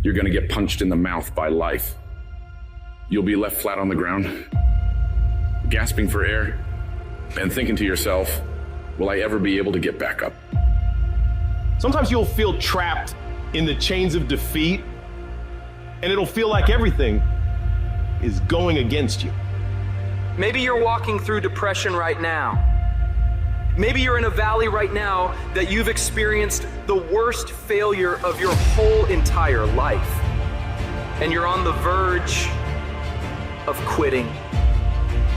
you're gonna get punched in the mouth by life. You'll be left flat on the ground, gasping for air, and thinking to yourself, will I ever be able to get back up? Sometimes you'll feel trapped in the chains of defeat, and it'll feel like everything is going against you. Maybe you're walking through depression right now. Maybe you're in a valley right now that you've experienced the worst failure of your whole entire life. And you're on the verge of quitting.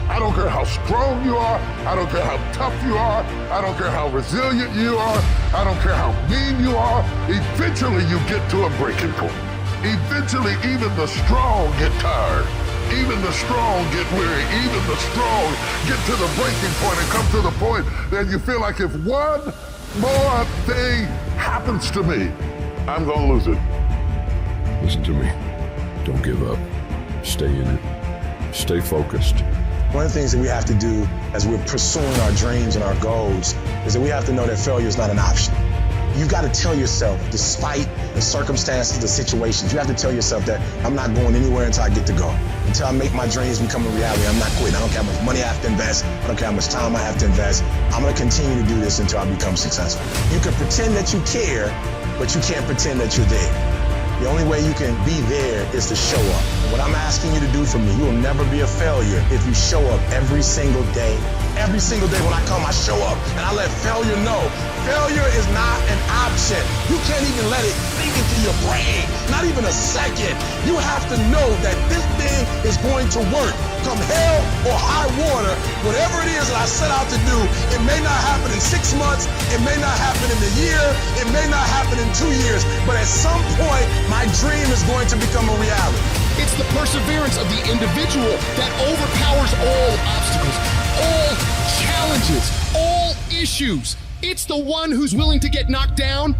I don't care how strong you are. I don't care how tough you are. I don't care how resilient you are. I don't care how mean you are. Eventually you get to a breaking point. Eventually even the strong get tired. Even the strong get weary. Even the strong get to the breaking point and come to the point that you feel like if one more thing happens to me, I'm gonna lose it. Listen to me. Don't give up. Stay in it. Stay focused. One of the things that we have to do as we're pursuing our dreams and our goals is that we have to know that failure is not an option. You've got to tell yourself, despite the circumstances, the situations, you have to tell yourself that I'm not going anywhere until I get to go. Until I make my dreams become a reality, I'm not quitting. I don't care how much money I have to invest. I don't care how much time I have to invest. I'm going to continue to do this until I become successful. You can pretend that you care, but you can't pretend that you're there. The only way you can be there is to show up. What I'm asking you to do for me, you will never be a failure if you show up every single day. Every single day when I come, I show up and I let failure know. Failure is not an option. You can't even let it sink into your brain, not even a second. You have to know that this thing is going to work. Come hell or high water, whatever it is that I set out to do, it may not happen in 6 months, it may not happen in a year, it may not happen in 2 years, but at some point, my dream is going to become a reality. It's the perseverance of the individual that overpowers all obstacles, all challenges, all issues. It's the one who's willing to get knocked down,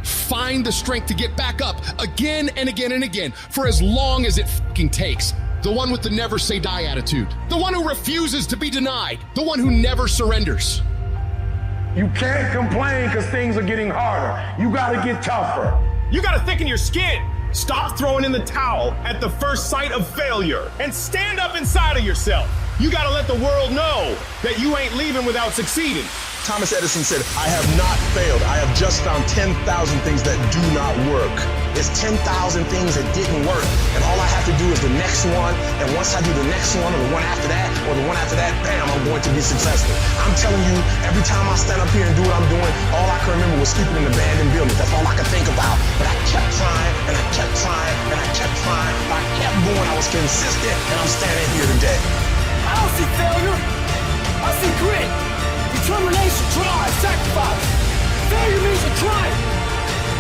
find the strength to get back up again and again and again for as long as it fucking takes. The one with the never say die attitude. The one who refuses to be denied. The one who never surrenders. You can't complain because things are getting harder. You gotta get tougher. You gotta thicken your skin. Stop throwing in the towel at the first sight of failure and stand up inside of yourself. You gotta let the world know that you ain't leaving without succeeding. Thomas Edison said, I have not failed. I have just found 10,000 things that do not work. It's 10,000 things that didn't work. And all I have to do is the next one. And once I do the next one or the one after that or the one after that, bam, I'm going to be successful. I'm telling you, every time I stand up here and do what I'm doing, all I can remember was sleeping in abandoned buildings. That's all I could think about. But I kept trying and I kept trying and I kept trying. I kept going. I was consistent and I'm standing here today. I don't see failure. I see grit. Determination, drive, sacrifice. Failure means you're trying.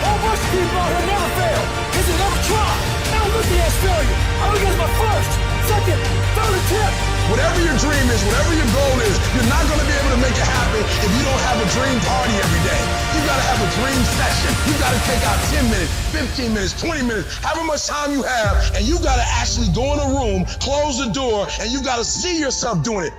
A whole bunch of people out here never fail because they never try. I don't look at it as failure. I look at it as my first, second, third attempt. Whatever your dream is, whatever your goal is, you're not going to be able to make it happen if you don't have a dream party every day. You got to have a dream session. You got to take out 10 minutes, 15 minutes, 20 minutes, however much time you have, and you got to actually go in a room, close the door, and you got to see yourself doing it.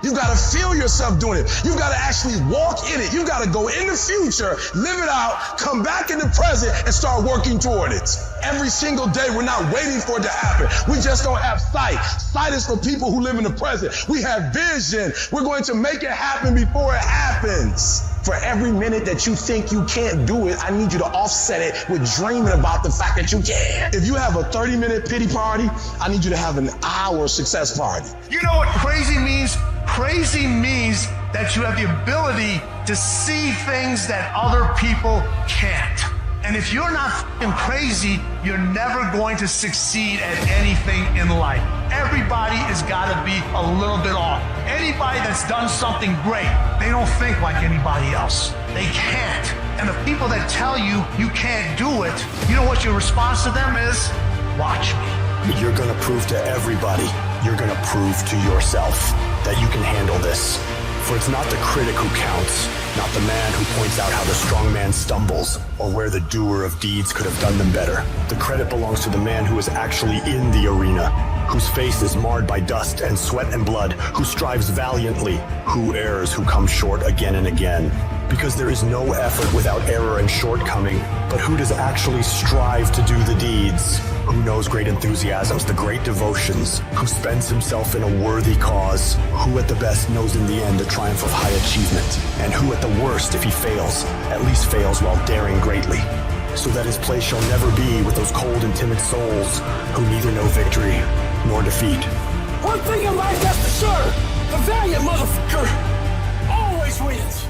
You got to feel yourself doing it. You got to actually walk in it. You got to go in the future, live it out, come back in the present, and start working toward it. Every single day, we're not waiting for it to happen. We just don't have sight. Sight is for people who live in the present. We have vision. We're going to make it happen before it happens. For every minute that you think you can't do it, I need you to offset it with dreaming about the fact that you can. If you have a 30-minute pity party, I need you to have an hour success party. You know what crazy means? Crazy means that you have the ability to see things that other people can't. And if you're not f***ing crazy, you're never going to succeed at anything in life. Everybody has got to be a little bit off. Anybody that's done something great, they don't think like anybody else. They can't. And the people that tell you you can't do it, you know what your response to them is? Watch me. You're going to prove to everybody, you're going to prove to yourself that you can handle this. For it's not the critic who counts, not the man who points out how the strong man stumbles, or where the doer of deeds could have done them better. The credit belongs to the man who is actually in the arena, whose face is marred by dust and sweat and blood, who strives valiantly, who errs, who comes short again and again. Because there is no effort without error and shortcoming. But who does actually strive to do the deeds? Who knows great enthusiasms, the great devotions? Who spends himself in a worthy cause? Who at the best knows in the end the triumph of high achievement? And who at the worst, if he fails, at least fails while daring greatly? So that his place shall never be with those cold and timid souls who neither know victory nor defeat. One thing in life that's for sure, the valiant motherfucker always wins.